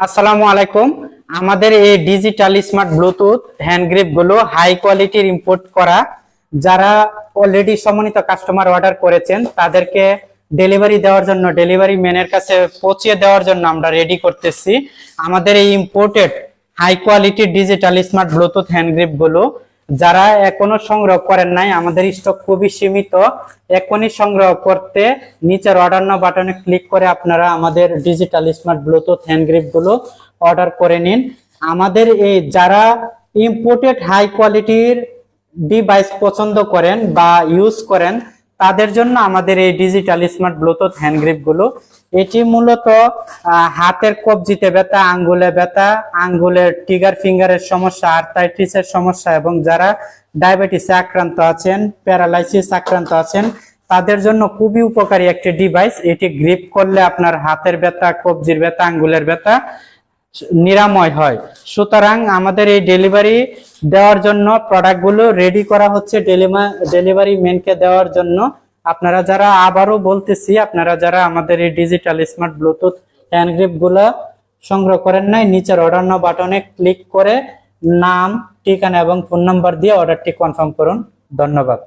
আসসালামু আলাইকুম। আমাদের এই digital smart Bluetooth hand grip গুলো হাই কোয়ালিটির ইম্পোর্ট করা, যারা অলরেডি সম্মানিত কাস্টমার অর্ডার করেছেন তাদেরকে ডেলিভারি দেওয়ার জন্য, ডেলিভারি ম্যানের কাছে পৌঁছে দেওয়ার জন্য আমরা রেডি করতেছি। আমাদের এই ইম্পোর্টেড হাই কোয়ালিটির digital smart Bluetooth hand grip গুলো যারা এখনো সংগ্রহ করেন নাই, আমাদের স্টক খুবই সীমিত। এখনই সংগ্রহ করতে নিচের অর্ডার নাও বাটনে ক্লিক করে আপনারা আমাদের digital smart Bluetooth hand grip গুলো অর্ডার করে নিন। আমাদের এই যারা ইম্পোর্টেড হাই কোয়ালিটির ডিভাইস পছন্দ করেন বা ইউজ করেন তাদের জন্য আমাদের এই digital smart Bluetooth hand grip গুলো, এটি মূলত হাতের কবজিতে ব্যথা, আঙ্গুলে ব্যথা, আঙ্গুলের ট্রিগার ফিঙ্গারের সমস্যা, আর্থ্রাইটিসের সমস্যা এবং যারা ডায়াবেটিসে আক্রান্ত আছেন, প্যারালাইসিস আক্রান্ত আছেন তাদের জন্য খুবই উপকারী একটি ডিভাইস। এটি গ্রিপ করলে আপনার হাতের ব্যথা, কবজির ব্যথা, আঙ্গুলের ব্যথা নিরাময় হয়। সুতরাং আমাদের এই ডেলিভারি দেওয়ার জন্য প্রোডাক্টগুলো রেডি করা হচ্ছে ডেলিভারি ম্যানকে দেওয়ার জন্য। আপনারা যারা, আবারও বলতেছি, আপনারা যারা আমাদের এই digital smart Bluetooth hand grip গুলা সংগ্রহ করেন নাই, নিচের অর্ডার নাও বাটনে ক্লিক করে নাম, ঠিকানা এবং ফোন নাম্বার দিয়ে অর্ডারটি কনফার্ম করুন। ধন্যবাদ।